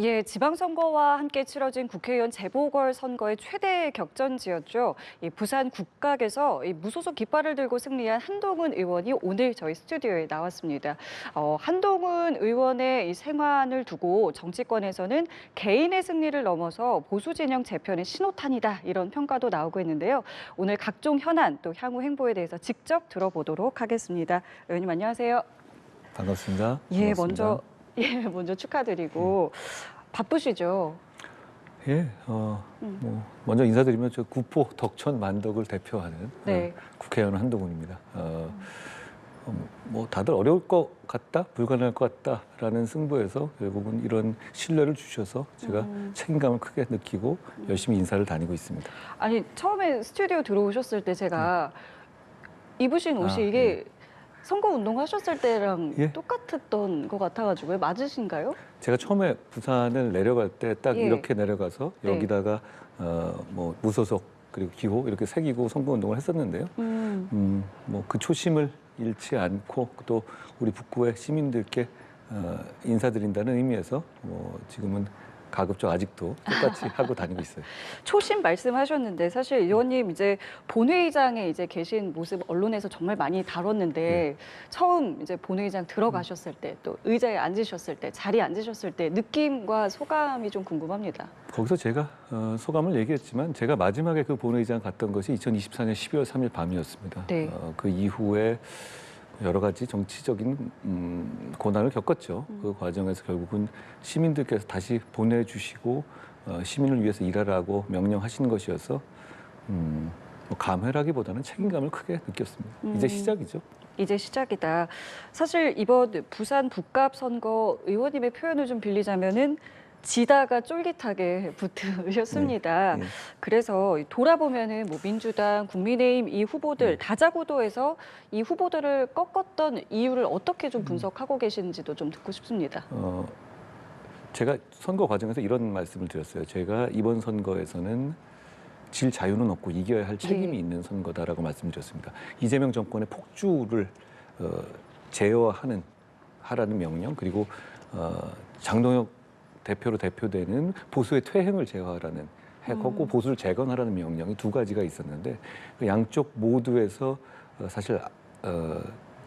예, 지방선거와 함께 치러진 국회의원 재보궐선거의 최대 격전지였죠. 이 부산 국각에서 이 무소속 깃발을 들고 승리한 한동훈 의원이 오늘 저희 스튜디오에 나왔습니다. 한동훈 의원의 이 생환을 두고 정치권에서는 개인의 승리를 넘어서 보수 진영 재편의 신호탄이다 이런 평가도 나오고 있는데요. 오늘 각종 현안 또 향후 행보에 대해서 직접 들어보도록 하겠습니다. 의원님 안녕하세요. 반갑습니다. 예, 반갑습니다. 먼저 축하드리고 바쁘시죠? 예, 먼저 인사드리면 저 구포 덕천 만덕을 대표하는 네. 국회의원 한동훈입니다. 뭐 다들 어려울 것 같다, 불가능할 것 같다라는 승부에서 결국은 이런 신뢰를 주셔서 제가 책임감을 크게 느끼고 열심히 인사를 다니고 있습니다. 아니 처음에 스튜디오 들어오셨을 때 제가 입으신 옷이 이게 선거 운동하셨을 때랑 예? 똑같았던 것 같아가지고요. 맞으신가요? 제가 처음에 부산을 내려갈 때 딱 예. 이렇게 내려가서 네. 여기다가 뭐 무소속 그리고 기호 이렇게 새기고 선거 운동을 했었는데요. 뭐 그 초심을 잃지 않고 또 우리 북구의 시민들께 인사드린다는 의미에서 지금은 가급적 아직도 똑같이 하고 다니고 있어요. 초심 말씀하셨는데 사실 의원님 이제 본회의장에 이제 계신 모습 언론에서 정말 많이 다뤘는데 처음 이제 본회의장 들어가셨을 때 또 의자에 앉으셨을 때 자리에 앉으셨을 때 느낌과 소감이 좀 궁금합니다. 거기서 제가 소감을 얘기했지만 제가 마지막에 그 본회의장 갔던 것이 2024년 12월 3일 밤이었습니다. 네. 그 이후에 여러 가지 정치적인 고난을 겪었죠. 그 과정에서 결국은 시민들께서 다시 보내주시고 시민을 위해서 일하라고 명령하신 것이어서 뭐 감회라기보다는 책임감을 크게 느꼈습니다. 이제 시작이죠. 이제 시작이다. 사실 이번 부산 북갑 선거 의원님의 표현을 좀 빌리자면은 지다가 쫄깃하게 붙으셨습니다. 네. 그래서 돌아보면은 뭐 민주당, 국민의힘 이 후보들 다자구도에서 이 후보들을 꺾었던 이유를 어떻게 좀 분석하고 계시는지도 좀 듣고 싶습니다. 제가 선거 과정에서 이런 말씀을 드렸어요. 제가 이번 선거에서는 질 자유는 없고 이겨야 할 책임이 있는 선거다라고 말씀드렸습니다. 이재명 정권의 폭주를 하라는 명령 그리고 장동혁 대표로 대표되는 보수의 퇴행을 제어하라는 하고 보수를 재건하라는 명령이 두 가지가 있었는데 그 양쪽 모두에서 사실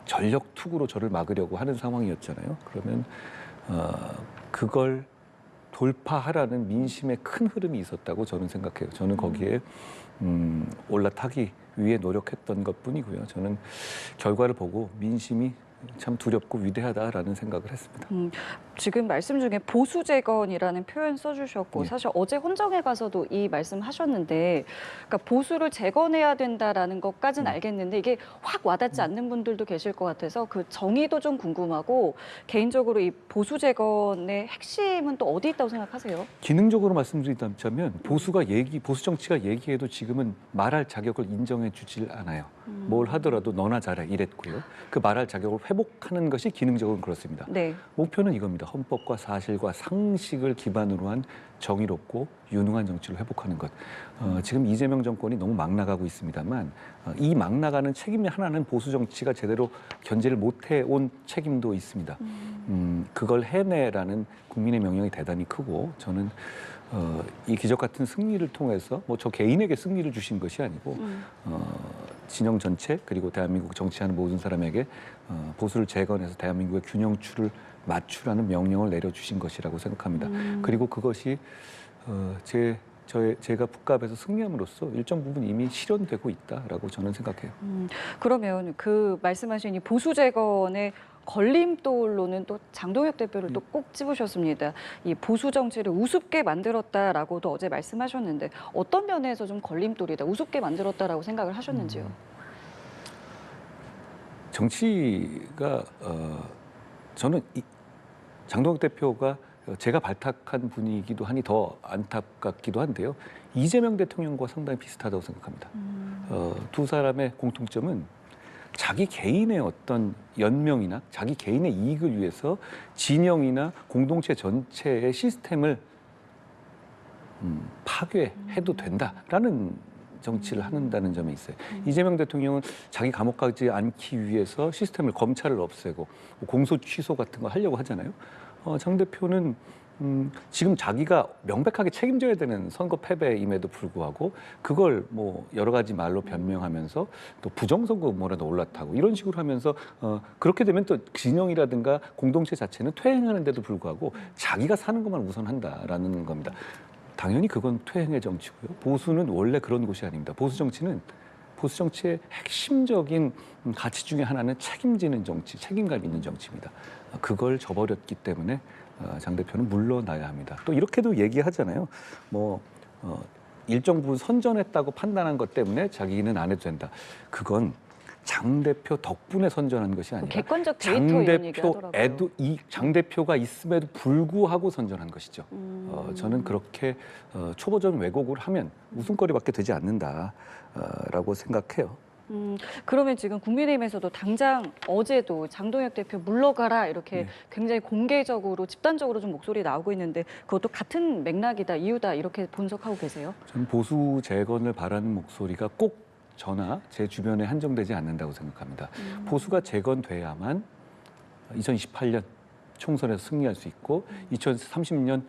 전력 투구로 저를 막으려고 하는 상황이었잖아요. 그러면 그걸 돌파하라는 민심의 큰 흐름이 있었다고 저는 생각해요. 저는 거기에 올라타기 위해 노력했던 것뿐이고요. 저는 결과를 보고 민심이 참 두렵고 위대하다라는 생각을 했습니다. 지금 말씀 중에 보수 재건이라는 표현 써주셨고 예. 사실 어제 헌정에 가서도 이 말씀하셨는데 그러니까 보수를 재건해야 된다라는 것까지는 알겠는데 이게 확 와닿지 않는 분들도 계실 것 같아서 그 정의도 좀 궁금하고 개인적으로 이 보수 재건의 핵심은 또 어디 있다고 생각하세요? 기능적으로 말씀드리자면 보수 정치가 얘기해도 지금은 말할 자격을 인정해 주질 않아요. 뭘 하더라도 너나 잘해 이랬고요. 그 말할 자격을 회복하는 것이 기능적으로 그렇습니다. 네. 목표는 이겁니다. 헌법과 사실과 상식을 기반으로 한 정의롭고 유능한 정치를 회복하는 것. 지금 이재명 정권이 너무 막 나가고 있습니다만 이 막 나가는 책임의 하나는 보수 정치가 제대로 견제를 못해온 책임도 있습니다. 그걸 해내라는 국민의 명령이 대단히 크고 저는 이 기적 같은 승리를 통해서 뭐 저 개인에게 승리를 주신 것이 아니고 진영 전체 그리고 대한민국 정치하는 모든 사람에게 보수를 재건해서 대한민국의 균형추를 맞추라는 명령을 내려주신 것이라고 생각합니다. 그리고 그것이 제가 북갑에서 승리함으로써 일정 부분 이미 실현되고 있다라고 저는 생각해요. 그러면 그 말씀하신 이 보수 재건의 걸림돌로는 또 장동혁 대표를 또 꼭 집으셨습니다. 이 보수 정치를 우습게 만들었다라고도 어제 말씀하셨는데 어떤 면에서 좀 걸림돌이다, 우습게 만들었다라고 생각을 하셨는지요? 정치가 저는 장동혁 대표가 제가 발탁한 분이기도 하니 더 안타깝기도 한데요. 이재명 대통령과 상당히 비슷하다고 생각합니다. 두 사람의 공통점은 자기 개인의 어떤 연명이나 자기 개인의 이익을 위해서 진영이나 공동체 전체의 시스템을 파괴해도 된다라는 정치를 한다는 점에 있어요. 이재명 대통령은 자기 감옥 가지 않기 위해서 시스템을 검찰을 없애고 공소 취소 같은 거 하려고 하잖아요. 장 대표는 지금 자기가 명백하게 책임져야 되는 선거 패배임에도 불구하고 그걸 뭐 여러 가지 말로 변명하면서 또 부정선거 음모론에 올라타고 이런 식으로 하면서 그렇게 되면 또 진영이라든가 공동체 자체는 퇴행하는데도 불구하고 자기가 사는 것만 우선한다라는 겁니다. 당연히 그건 퇴행의 정치고요. 보수는 원래 그런 곳이 아닙니다. 보수 정치의 핵심적인 가치 중에 하나는 책임지는 정치, 책임감 있는 정치입니다. 그걸 저버렸기 때문에 장 대표는 물러나야 합니다. 또 이렇게도 얘기하잖아요. 일정 부분 선전했다고 판단한 것 때문에 자기는 안 해도 된다. 그건 장 대표 덕분에 선전한 것이 아니라 객관적 데이터 이런 얘기 하더라고요. 장 대표가 있음에도 불구하고 선전한 것이죠. 저는 그렇게 초보적 왜곡을 하면 웃음거리밖에 되지 않는다라고 생각해요. 그러면 지금 국민의힘에서도 당장 어제도 장동혁 대표 물러가라 이렇게 네. 굉장히 공개적으로 집단적으로 좀 목소리 나오고 있는데 그것도 같은 맥락이다 이유다 이렇게 분석하고 계세요? 저는 보수 재건을 바라는 목소리가 꼭 저나 제 주변에 한정되지 않는다고 생각합니다. 보수가 재건돼야만 2028년 총선에서 승리할 수 있고 2030년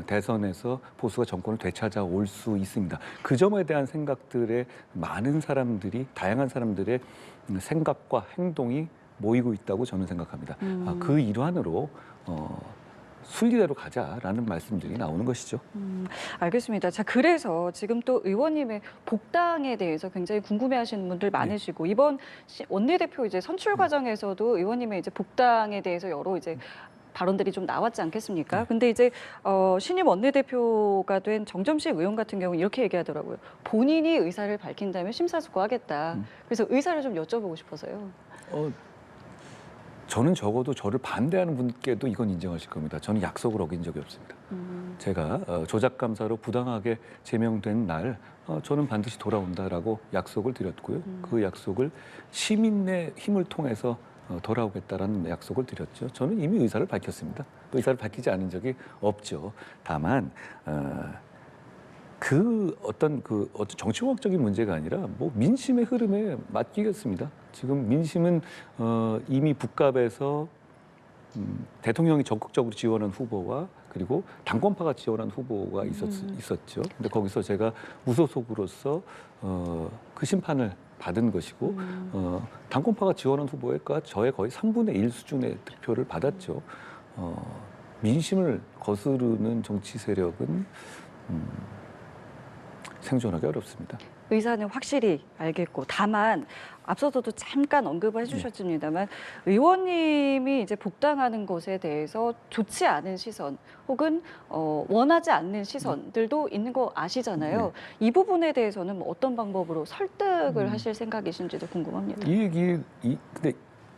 대선에서 보수가 정권을 되찾아올 수 있습니다. 그 점에 대한 생각들에 많은 사람들이 다양한 사람들의 생각과 행동이 모이고 있다고 저는 생각합니다. 그 일환으로 순리대로 가자라는 말씀들이 나오는 것이죠. 알겠습니다. 자, 그래서 지금 또 의원님의 복당에 대해서 굉장히 궁금해하시는 분들 많으시고 이번 원내대표 이제 선출 과정에서도 의원님의 이제 복당에 대해서 여러 이제 발언들이 좀 나왔지 않겠습니까? 근데 이제 신임 원내대표가 된 정점식 의원 같은 경우 이렇게 얘기하더라고요. 본인이 의사를 밝힌다면 심사숙고하겠다. 그래서 의사를 좀 여쭤보고 싶어서요. 저는 적어도 저를 반대하는 분께도 이건 인정하실 겁니다. 저는 약속을 어긴 적이 없습니다. 제가 조작감사로 부당하게 제명된 날 저는 반드시 돌아온다라고 약속을 드렸고요. 그 약속을 시민의 힘을 통해서 돌아오겠다라는 약속을 드렸죠. 저는 이미 의사를 밝혔습니다. 또 의사를 밝히지 않은 적이 없죠. 다만 어떤 정치공학적인 문제가 아니라 뭐 민심의 흐름에 맡기겠습니다. 지금 민심은 이미 북갑에서 대통령이 적극적으로 지원한 후보와 그리고 당권파가 지원한 후보가 있었죠. 근데 거기서 제가 무소속으로서 그 심판을 받은 것이고 당권파가 지원한 후보가 저의 거의 3분의 1 수준의 득표를 받았죠. 민심을 거스르는 정치 세력은 생존하기 어렵습니다. 의사는 확실히 알겠고 다만 앞서서도 잠깐 언급을 해주셨습니다만 의원님이 이제 복당하는 것에 대해서 좋지 않은 시선 혹은 원하지 않는 시선들도 있는 거 아시잖아요. 이 부분에 대해서는 뭐 어떤 방법으로 설득을 하실 생각이신지도 궁금합니다. 이 얘기 근데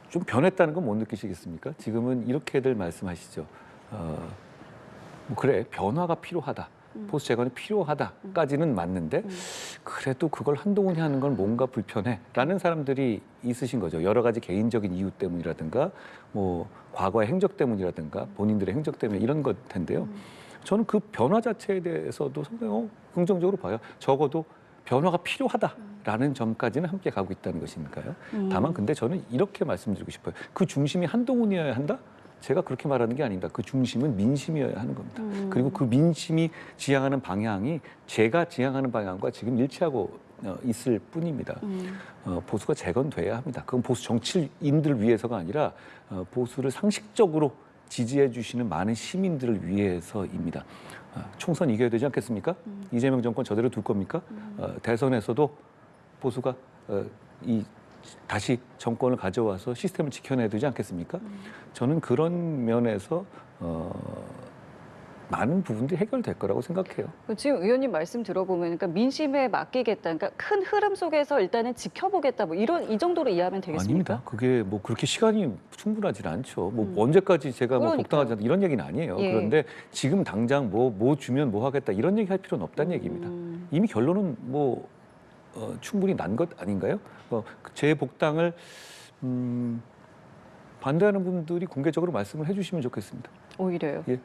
좀 변했다는 건 못 느끼시겠습니까? 지금은 이렇게들 말씀하시죠. 뭐 그래 변화가 필요하다. 보수 재건이 필요하다까지는 맞는데 그래도 그걸 한동훈이 하는 건 뭔가 불편해라는 사람들이 있으신 거죠. 여러 가지 개인적인 이유 때문이라든가 뭐 과거의 행적 때문이라든가 본인들의 행적 때문에 이런 것 텐데요. 저는 그 변화 자체에 대해서도 상당히 긍정적으로 봐요. 적어도 변화가 필요하다라는 점까지는 함께 가고 있다는 것이니까요. 다만 근데 저는 이렇게 말씀드리고 싶어요. 그 중심이 한동훈이어야 한다? 제가 그렇게 말하는 게 아닙니다. 그 중심은 민심이어야 하는 겁니다. 그리고 그 민심이 지향하는 방향이 제가 지향하는 방향과 지금 일치하고 있을 뿐입니다. 보수가 재건돼야 합니다. 그건 보수 정치인들 위해서가 아니라 보수를 상식적으로 지지해 주시는 많은 시민들을 위해서입니다. 총선 이겨야 되지 않겠습니까? 이재명 정권 저대로 둘 겁니까? 대선에서도 보수가 다시 정권을 가져와서 시스템을 지켜내야 되지 않겠습니까? 저는 그런 면에서 많은 부분들이 해결될 거라고 생각해요. 지금 의원님 말씀 들어보면 그러니까 민심에 맡기겠다, 그러니까 큰 흐름 속에서 일단은 지켜보겠다, 뭐 이 정도로 이해하면 되겠습니까? 아닙니다. 그게 뭐 그렇게 시간이 충분하지 않죠. 뭐 언제까지 제가 뭐 복당하지 않다 이런 얘기는 아니에요. 예. 그런데 지금 당장 뭐 주면 뭐 하겠다 이런 얘기 할 필요는 없다는 얘기입니다. 이미 결론은 뭐 충분히 난 것 아닌가요? 제 복당을 반대하는 분들이 공개적으로 말씀을 해주시면 좋겠습니다. 오히려요. 예.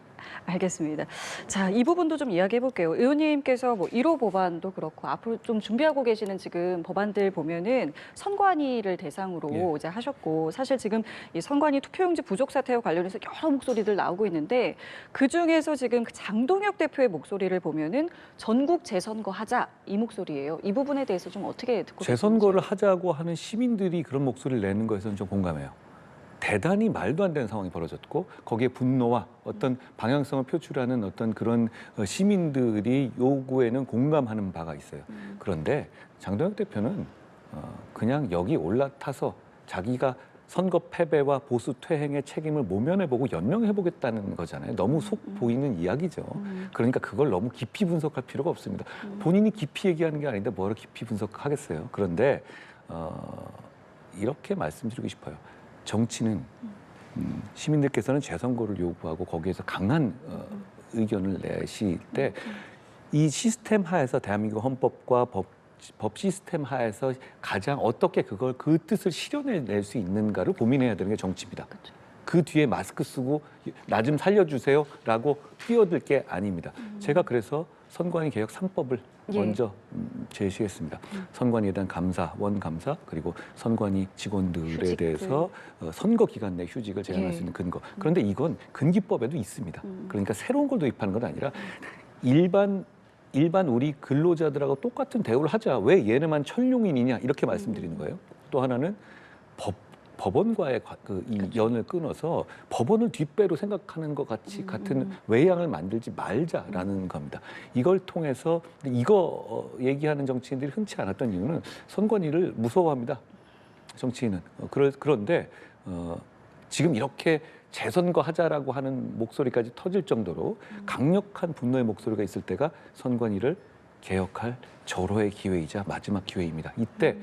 알겠습니다. 자, 이 부분도 좀 이야기해 볼게요. 의원님께서 뭐 1호 법안도 그렇고 앞으로 좀 준비하고 계시는 지금 법안들 보면은 선관위를 대상으로 예. 이제 하셨고 사실 지금 이 선관위 투표용지 부족 사태와 관련해서 여러 목소리들 나오고 있는데 그 중에서 지금 그 장동혁 대표의 목소리를 보면은 전국 재선거 하자 이 목소리예요. 이 부분에 대해서 좀 어떻게 듣고 재선거를 하자고 하는 시민들이 그런 목소리를 내는 것에서는 좀 공감해요. 대단히 말도 안 되는 상황이 벌어졌고 거기에 분노와 어떤 방향성을 표출하는 어떤 그런 시민들이 요구에는 공감하는 바가 있어요. 그런데 장동혁 대표는 그냥 여기 올라타서 자기가 선거 패배와 보수 퇴행의 책임을 모면해보고 연명해보겠다는 거잖아요. 너무 속 보이는 이야기죠. 그러니까 그걸 너무 깊이 분석할 필요가 없습니다. 본인이 깊이 얘기하는 게 아닌데 뭐를 깊이 분석하겠어요. 그런데 이렇게 말씀드리고 싶어요. 정치는 시민들께서는 재선거를 요구하고 거기에서 강한 의견을 내실 때 이 시스템 하에서 대한민국 헌법과 법 시스템 하에서 가장 어떻게 그걸 그 뜻을 실현해낼 수 있는가를 고민해야 되는 게 정치입니다. 그렇죠. 그 뒤에 마스크 쓰고 나 좀 살려주세요라고 뛰어들 게 아닙니다. 제가 그래서 선관위 개혁 3법을 예. 먼저 제시했습니다. 선관위에 대한 감사, 원감사 그리고 선관위 직원들에 휴직들. 대해서 선거 기간 내 휴직을 제한할 예. 수 있는 근거. 그런데 이건 근기법에도 있습니다. 그러니까 새로운 걸 도입하는 건 아니라 일반 우리 근로자들하고 똑같은 대우를 하자. 왜 얘네만 천룡인이냐 이렇게 말씀드리는 거예요. 또 하나는 법원과의 이 연을 끊어서 법원을 뒷배로 생각하는 것 같은 외양을 만들지 말자라는 겁니다. 이걸 통해서 이거 얘기하는 정치인들이 흔치 않았던 이유는 선관위를 무서워합니다. 정치인은. 그런데 지금 이렇게 재선거 하자라고 하는 목소리까지 터질 정도로 강력한 분노의 목소리가 있을 때가 선관위를 개혁할 절호의 기회이자 마지막 기회입니다. 이때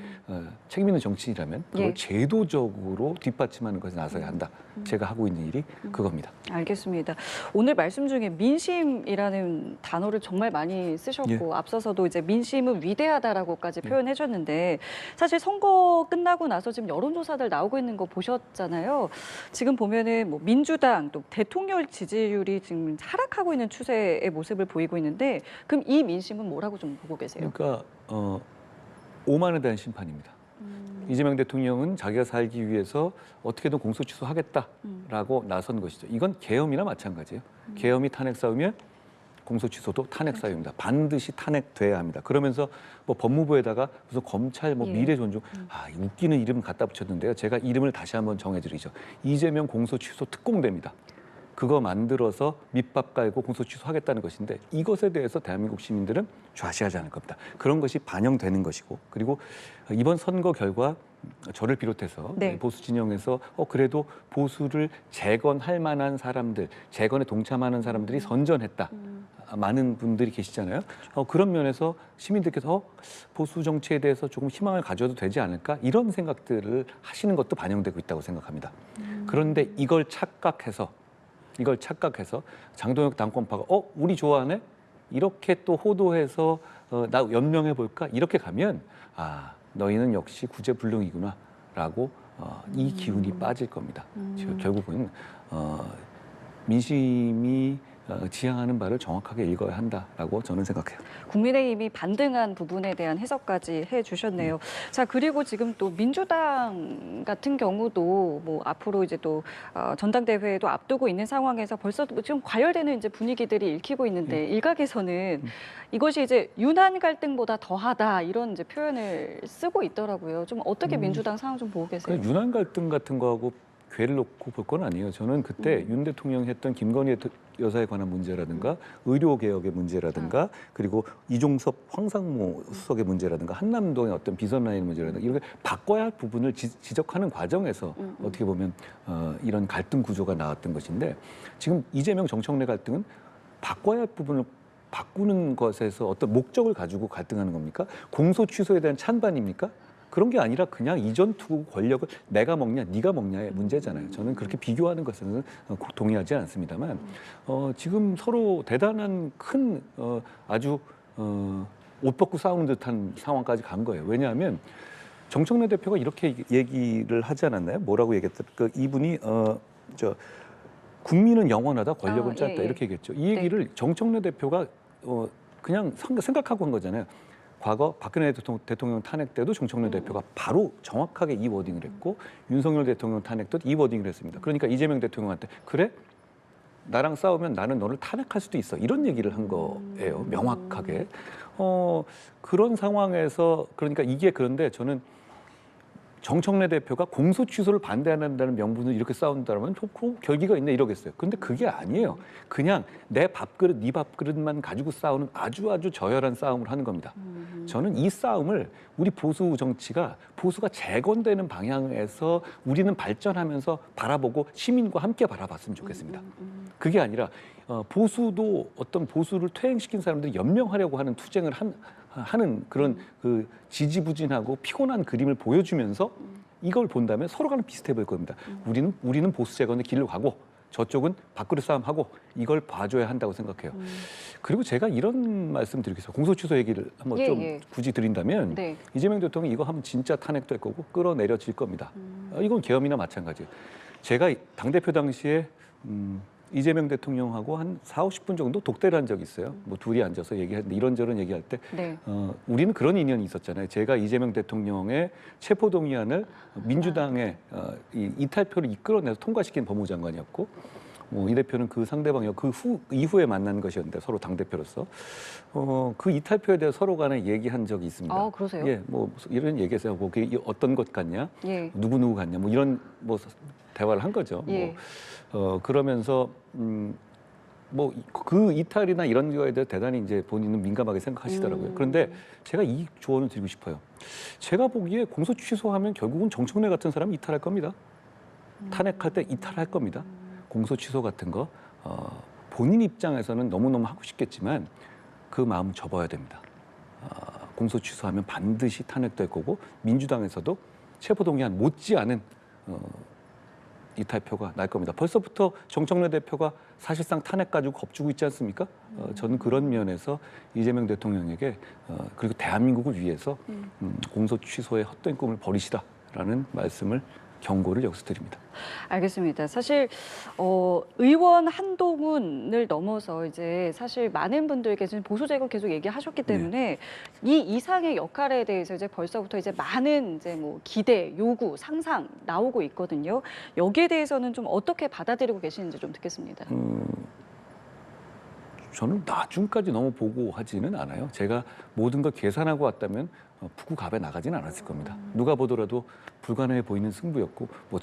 책임 있는 정치인이라면 그걸 예. 제도적으로 뒷받침하는 것에 나서야 한다. 제가 하고 있는 일이 그겁니다. 알겠습니다. 오늘 말씀 중에 민심이라는 단어를 정말 많이 쓰셨고 앞서서도 이제 민심은 위대하다라고까지 표현해 주셨는데 사실 선거 끝나고 나서 지금 여론조사들 나오고 있는 거 보셨잖아요. 지금 보면은 뭐 민주당 또 대통령 지지율이 지금 하락하고 있는 추세의 모습을 보이고 있는데 그럼 이 민심은 뭐라고 좀 보고 계세요? 그러니까 오만에 대한 심판입니다. 이재명 대통령은 자기가 살기 위해서 어떻게든 공소 취소하겠다라고 나선 것이죠. 이건 계엄이나 마찬가지예요. 계엄이 탄핵 싸움이면 공소 취소도 탄핵 싸움입니다. 반드시 탄핵돼야 합니다. 그러면서 뭐 법무부에다가 무슨 검찰 뭐 예. 미래 존중 웃기는 이름 갖다 붙였는데요. 제가 이름을 다시 한번 정해드리죠. 이재명 공소 취소 특공대입니다. 그거 만들어서 밑밥 깔고 공소 취소하겠다는 것인데 이것에 대해서 대한민국 시민들은 좌시하지 않을 겁니다. 그런 것이 반영되는 것이고 그리고 이번 선거 결과 저를 비롯해서 네. 보수 진영에서 그래도 보수를 재건할 만한 사람들, 재건에 동참하는 사람들이 선전했다. 많은 분들이 계시잖아요. 그런 면에서 시민들께서 보수 정치에 대해서 조금 희망을 가져도 되지 않을까 이런 생각들을 하시는 것도 반영되고 있다고 생각합니다. 그런데 이걸 착각해서 장동혁 당권파가 우리 좋아하네? 이렇게 또 호도해서 나 연명해 볼까? 이렇게 가면 너희는 역시 구제불능이구나 라고 이 기운이 빠질 겁니다. 결국은 민심이 지향하는 바를 정확하게 읽어야 한다라고 저는 생각해요. 국민의힘이 반등한 부분에 대한 해석까지 해주셨네요. 자, 그리고 지금 또 민주당 같은 경우도 뭐 앞으로 이제 또 전당대회도 앞두고 있는 상황에서 벌써 지금 과열되는 이제 분위기들이 읽히고 있는데 일각에서는 이것이 이제 유난 갈등보다 더하다 이런 이제 표현을 쓰고 있더라고요. 좀 어떻게 민주당 상황 좀 보고 계세요? 유난 갈등 같은 거하고 괴를 놓고 볼 건 아니에요. 저는 그때 윤 대통령이 했던 김건희 여사에 관한 문제라든가 의료개혁의 문제라든가 그리고 이종섭 황상무 수석의 문제라든가 한남동의 어떤 비선라인 문제라든가 이렇게 바꿔야 할 부분을 지적하는 과정에서 어떻게 보면 이런 갈등 구조가 나왔던 것인데 지금 이재명 정청래 갈등은 바꿔야 할 부분을 바꾸는 것에서 어떤 목적을 가지고 갈등하는 겁니까? 공소 취소에 대한 찬반입니까? 그런 게 아니라 그냥 이전 투구 권력을 내가 먹냐 네가 먹냐의 문제잖아요. 저는 그렇게 비교하는 것은 동의하지 않습니다만 지금 서로 대단한 큰 아주 옷 벗고 싸우는 듯한 상황까지 간 거예요. 왜냐하면 정청래 대표가 이렇게 얘기를 하지 않았나요? 뭐라고 얘기했다? 이분이 국민은 영원하다, 권력은 예, 짧다 예. 이렇게 얘기했죠. 이 얘기를 정청래 대표가 그냥 생각하고 한 거잖아요. 과거 박근혜 대통령 탄핵 때도 정청래 대표가 바로 정확하게 이 워딩을 했고 윤석열 대통령 탄핵 때도 이 워딩을 했습니다. 그러니까 이재명 대통령한테 그래? 나랑 싸우면 나는 너를 탄핵할 수도 있어. 이런 얘기를 한 거예요. 명확하게. 그런 상황에서 그러니까 이게 그런데 저는 정청래 대표가 공소 취소를 반대한다는 명분을 이렇게 싸운다면 좋고 결기가 있네 이러겠어요. 근데 그게 아니에요. 그냥 내 밥그릇, 네 밥그릇만 가지고 싸우는 아주 저열한 싸움을 하는 겁니다. 저는 이 싸움을 우리 보수 정치가 보수가 재건되는 방향에서 우리는 발전하면서 바라보고 시민과 함께 바라봤으면 좋겠습니다. 그게 아니라 보수도 어떤 보수를 퇴행시킨 사람들이 연명하려고 하는 투쟁을 하는 그런 그 지지부진하고 피곤한 그림을 보여주면서 이걸 본다면 서로가는 비슷해 보일 겁니다. 우리는 보수 재건의 길로 가고 저쪽은 밥그릇 싸움하고 이걸 봐줘야 한다고 생각해요. 그리고 제가 이런 말씀 드리겠습니다. 공소 취소 얘기를 한번 좀 굳이 드린다면 네. 이재명 대통령이 이거 하면 진짜 탄핵될 거고 끌어내려질 겁니다. 이건 계엄이나 마찬가지예요. 제가 당대표 당시에 이재명 대통령하고 한 40-50분 정도 독대를 한 적이 있어요. 뭐 둘이 앉아서 얘기했는데 이런저런 얘기할 때 네. 우리는 그런 인연이 있었잖아요. 제가 이재명 대통령의 체포동의안을 민주당의 이탈표를 이끌어내서 통과시킨 법무장관이었고 이 대표는 그 상대방이요. 이후에 만난 것이었는데 서로 당대표로서 그 이탈표에 대해 서로 간에 얘기한 적이 있습니다. 아, 그러세요? 예, 뭐 이런 얘기했어요. 뭐 그게 어떤 것 같냐? 예. 누구 같냐? 뭐 이런 뭐 대화를 한 거죠. 예. 그러면서 뭐 그 이탈이나 이런 거에 대해 대단히 이제 본인은 민감하게 생각하시더라고요. 그런데 제가 이 조언을 드리고 싶어요. 제가 보기에 공소 취소하면 결국은 정청래 같은 사람이 이탈할 겁니다. 탄핵할 때 이탈할 겁니다. 공소 취소 같은 거 본인 입장에서는 너무너무 하고 싶겠지만 그 마음 접어야 됩니다. 공소 취소하면 반드시 탄핵될 거고 민주당에서도 체포동의안 못지않은 이탈표가 날 겁니다. 벌써부터 정청래 대표가 사실상 탄핵 가지고 겁주고 있지 않습니까? 저는 그런 면에서 이재명 대통령에게 그리고 대한민국을 위해서 공소 취소의 헛된 꿈을 버리시라라는 말씀을 경고를 여기서 드립니다. 알겠습니다. 사실 의원 한동훈을 넘어서 이제 사실 많은 분들께 지금 보수 재건 계속 얘기하셨기 때문에 이 이상의 역할에 대해서 이제 벌써부터 이제 많은 이제 뭐 기대, 요구, 상상 나오고 있거든요. 여기에 대해서는 좀 어떻게 받아들이고 계시는지 좀 듣겠습니다. 저는 나중까지 너무 보고 하지는 않아요. 제가 모든 걸 계산하고 왔다면 북구갑에 나가지는 않았을 겁니다. 누가 보더라도 불가능해 보이는 승부였고 뭐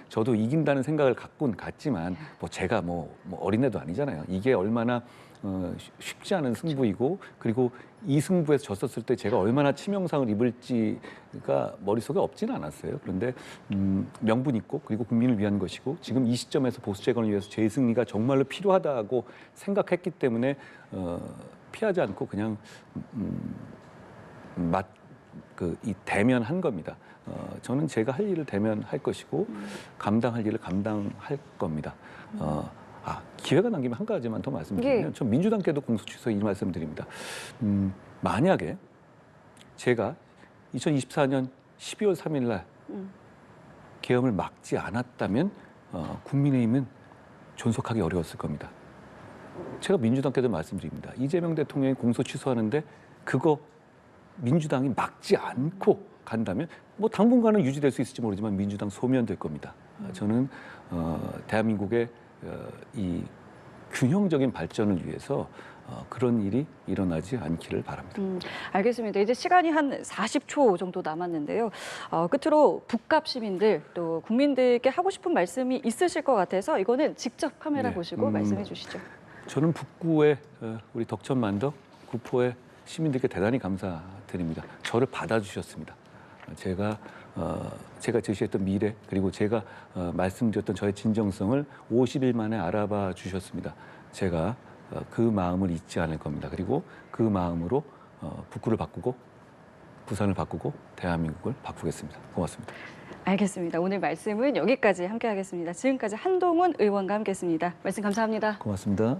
저도 이긴다는 생각을 갖고는 갔지만 뭐 제가 뭐 어린애도 아니잖아요. 이게 얼마나 쉽지 않은 승부이고 그리고 이 승부에서 졌었을 때 제가 얼마나 치명상을 입을지가 머릿속에 없지는 않았어요. 그런데 명분 있고 그리고 국민을 위한 것이고 지금 이 시점에서 보수 재건을 위해서 재승리가 정말로 필요하다고 생각했기 때문에 피하지 않고 그냥 이 대면한 겁니다. 저는 제가 할 일을 대면할 것이고 감당할 일을 감당할 겁니다. 기회가 남기면 한 가지만 더 말씀드리면 전 민주당께도 공소 취소 이 말씀드립니다. 만약에 제가 2024년 12월 3일 날 계엄을 막지 않았다면 국민의힘은 존속하기 어려웠을 겁니다. 제가 민주당께도 말씀드립니다. 이재명 대통령이 공소 취소하는데 그거 민주당이 막지 않고 간다면 뭐 당분간은 유지될 수 있을지 모르지만 민주당 소멸될 겁니다. 저는 대한민국의 이 균형적인 발전을 위해서 그런 일이 일어나지 않기를 바랍니다. 알겠습니다. 이제 시간이 한 40초 정도 남았는데요. 끝으로 북갑 시민들 또 국민들께 하고 싶은 말씀이 있으실 것 같아서 이거는 직접 카메라 보시고 말씀해 주시죠. 저는 북구의 우리 덕천만덕, 구포의 시민들께 대단히 감사드립니다. 저를 받아주셨습니다. 제가 제시했던 미래 그리고 제가 말씀드렸던 저의 진정성을 50일 만에 알아봐 주셨습니다. 제가 그 마음을 잊지 않을 겁니다. 그리고 그 마음으로 북구를 바꾸고 부산을 바꾸고 대한민국을 바꾸겠습니다. 고맙습니다. 알겠습니다. 오늘 말씀은 여기까지 함께하겠습니다. 지금까지 한동훈 의원과 함께했습니다. 말씀 감사합니다. 고맙습니다.